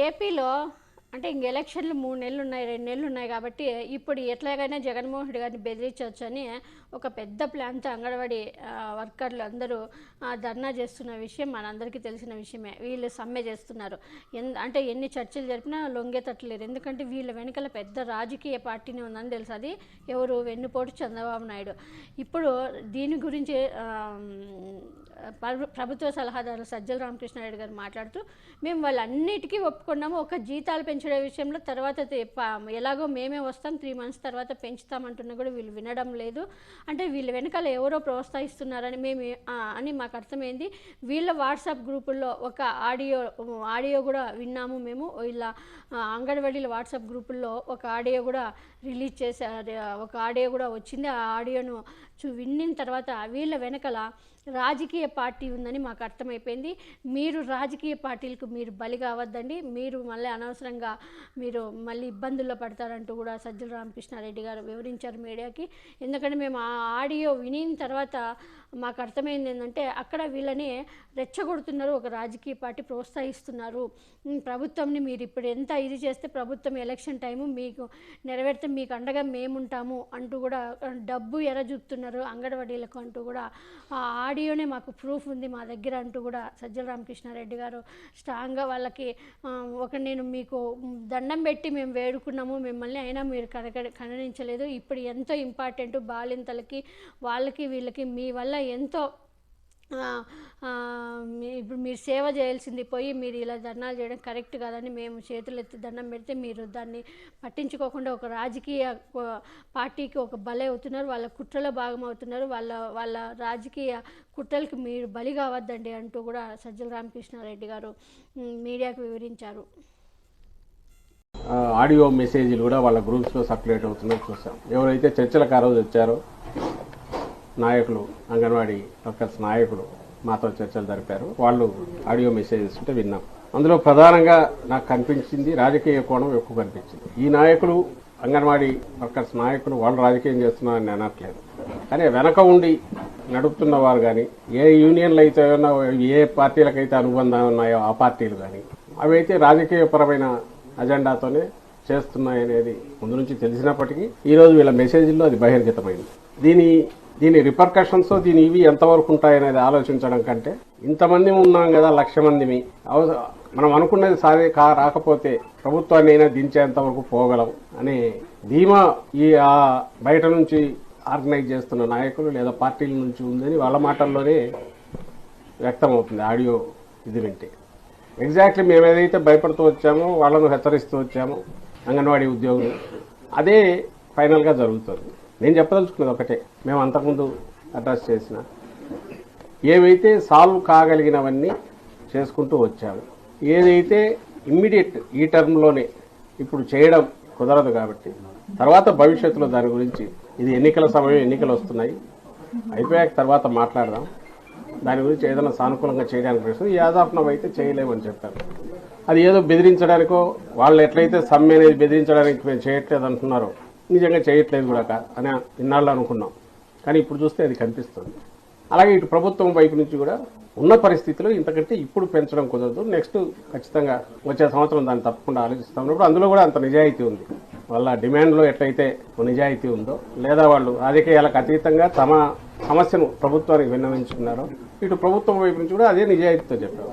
ఏపీలో అంటే ఇంక ఎలక్షన్లు 3 నెలలు ఉన్నాయి, 2 నెలలు ఉన్నాయి కాబట్టి ఇప్పుడు ఎట్లాగైనా జగన్మోహన్ రెడ్డి గారిని బెదిరించవచ్చని ఒక పెద్ద ప్లాన్తో అంగన్వాడీ వర్కర్లు అందరూ ధర్నా చేస్తున్న విషయం మనందరికీ తెలిసిన విషయమే. వీళ్ళు సమ్మె చేస్తున్నారు. అంటే ఎన్ని చర్చలు జరిపినా లొంగేటట్లేరు. ఎందుకంటే వీళ్ళ వెనకాల పెద్ద రాజకీయ పార్టీనే ఉందని తెలుసు. అది ఎవరు? వెన్నుపోటు చంద్రబాబు నాయుడు. ఇప్పుడు దీని గురించి ప్రభుత్వ సలహాదారు సజ్జల రామకృష్ణారెడ్డి గారు మాట్లాడుతూ, మేము వాళ్ళన్నిటికీ ఒప్పుకున్నాము, ఒక జీతాలు పెంచే విషయంలో తర్వాత ఎలాగో మేమే వస్తాం 3 మంత్స్ తర్వాత పెంచుతామంటున్నా కూడా వీళ్ళు వినడం లేదు. అంటే వీళ్ళ వెనకాల ఎవరో ప్రోత్సహిస్తున్నారని అని మాకు అర్థమైంది. వీళ్ళ వాట్సాప్ గ్రూపుల్లో ఒక ఆడియో కూడా విన్నాము మేము. ఇలా అంగన్వాడీల వాట్సాప్ గ్రూపుల్లో ఒక ఆడియో కూడా రిలీజ్ చేశారు, ఒక ఆడియో కూడా వచ్చింది. ఆ ఆడియోను విన్న తర్వాత వీళ్ళ వెనకాల రాజకీయ పార్టీ ఉందని మాకు అర్థమైపోయింది. మీరు రాజకీయ పార్టీలకు మీరు బలి కావద్దండి, మీరు మళ్ళీ అనవసరంగా మీరు మళ్ళీ ఇబ్బందుల్లో పడతారంటూ కూడా సజ్జల రామకృష్ణారెడ్డి గారు వివరించారు మీడియాకి. ఎందుకంటే మేము ఆ ఆడియో వినిన తర్వాత మాకు అర్థమైంది ఏంటంటే అక్కడ వీళ్ళని రెచ్చగొడుతున్నారు, ఒక రాజకీయ పార్టీ ప్రోత్సహిస్తున్నారు. ప్రభుత్వంని మీరు ఇప్పుడు ఎంత ఇది చేస్తే ప్రభుత్వం ఎలక్షన్ టైము మీకు నెరవేర్తే మీకు అండగా మేముంటాము అంటూ కూడా డబ్బు ఎరజూపుతున్నారు అంగన్వాడీలకు అంటూ కూడా ఆ ఆడియోనే మాకు ప్రూఫ్ ఉంది మా దగ్గర అంటూ కూడా సజ్జల రామకృష్ణారెడ్డి గారు స్ట్రాంగ్గా వాళ్ళకి నేను మీకు దండం పెట్టి మేము వేడుకున్నాము మిమ్మల్ని, అయినా మీరు ఖండించలేదు. ఇప్పుడు ఎంతో ఇంపార్టెంట్ బాలింతలకి వాళ్ళకి వీళ్ళకి మీ వల్ల ఎంతో ఇప్పుడు మీరు సేవ చేయాల్సింది పోయి మీరు ఇలా ధర్నాలు చేయడం కరెక్ట్ కాదని మేము చేతులు ఎత్తి దండం పెడితే మీరు దాన్ని పట్టించుకోకుండా ఒక రాజకీయ పార్టీకి ఒక బలి అవుతున్నారు, వాళ్ళ కుట్రలో భాగం అవుతున్నారు, వాళ్ళ రాజకీయ కుట్రలకు మీరు బలి కావద్దండి అంటూ కూడా సజ్జల రామకృష్ణారెడ్డి గారు మీడియాకు వివరించారు. ఆడియో మెసేజ్లు కూడా వాళ్ళ గ్రూప్స్లో సర్క్యులేట్ అవుతున్నాయి చూసాం. ఎవరైతే చర్చలకు ఆ రోజు వచ్చారో నాయకులు, అంగన్వాడీ వర్కర్స్ నాయకులు మాతో చర్చలు జరిపారు. వాళ్ళు ఆడియో మెసేజెస్ ఉంటే విన్నాం. అందులో ప్రధానంగా నాకు కనిపించింది రాజకీయ కోణం ఎక్కువ కనిపించింది. ఈ నాయకులు, అంగన్వాడీ వర్కర్స్ నాయకులు వాళ్ళు రాజకీయం చేస్తున్నారని నేను అనట్లేదు, కానీ వెనక ఉండి నడుపుతున్న వారు కానీ, ఏ యూనియన్లు అయితే ఏ పార్టీలకైతే అనుబంధం ఉన్నాయో ఆ పార్టీలు కానీ అవైతే రాజకీయపరమైన అజెండాతోనే చేస్తున్నాయనేది ముందు నుంచి తెలిసినప్పటికీ ఈరోజు వీళ్ళ మెసేజ్లో అది బహిర్గతమైంది. దీని రిపర్కషన్స్ ఇవి ఎంతవరకు ఉంటాయనేది ఆలోచించడం కంటే, ఇంతమంది ఉన్నాం కదా, 1,00,000 మందిమి, మనం అనుకున్నది రాకపోతే ప్రభుత్వాన్ని అయినా దించేంతవరకు పోగలం అనే ధీమా ఆ బయట నుంచి ఆర్గనైజ్ చేస్తున్న నాయకులు లేదా పార్టీల నుంచి ఉందని వాళ్ళ మాటల్లోనే వ్యక్తమవుతుంది ఆడియో ఇది వింటే. ఎగ్జాక్ట్లీ మేము ఏదైతే భయపడుతూ వచ్చామో, వాళ్ళను హెచ్చరిస్తూ వచ్చామో అంగన్వాడీ ఉద్యోగులు, అదే ఫైనల్గా జరుగుతుంది. నేను చెప్పదలుచుకున్నది ఒకటే, మేము అంతకుముందు అడ్రస్ చేసిన ఏవైతే సాల్వ్ కాగలిగినవన్నీ చేసుకుంటూ వచ్చాము. ఏదైతే ఇమ్మీడియట్ ఈ టర్మ్లోనే ఇప్పుడు చేయడం కుదరదు కాబట్టి తర్వాత భవిష్యత్తులో దాని గురించి, ఇది ఎన్నికల సమయం, ఎన్నికలు వస్తున్నాయి, అయిపోయాక తర్వాత మాట్లాడదాం, దాని గురించి ఏదైనా సానుకూలంగా చేయడానికి ప్రయత్నం యాజ్ ఆఫ్ నౌ అయితే చేయలేమని చెప్పారు. అది ఏదో బెదిరించడానికో, వాళ్ళు ఎట్లయితే సమ్మె అనేది బెదిరించడానికి మేము చేయట్లేదు అంటున్నారో నిజంగా చేయట్లేదు కూడా అని ఇన్నాళ్ళు అనుకున్నాం, కానీ ఇప్పుడు చూస్తే అది కనిపిస్తుంది. అలాగే ఇటు ప్రభుత్వం వైపు నుంచి కూడా ఉన్న పరిస్థితిలో ఇంతకంటే ఇప్పుడు పెంచడం కుదరదు, నెక్స్ట్ ఖచ్చితంగా వచ్చే సంవత్సరం దాన్ని తప్పకుండా ఆలోచిస్తున్నప్పుడు అందులో కూడా అంత నిజాయితీ ఉంది. వాళ్ళ డిమాండ్లో ఎట్లయితే నిజాయితీ ఉందో, లేదా వాళ్ళు రాజకీయాలకు అతీతంగా తమ సమస్యను ప్రభుత్వానికి విన్నవించుకున్నారో, ఇటు ప్రభుత్వం వైపు నుంచి కూడా అదే నిజాయితీతో చెప్పారు.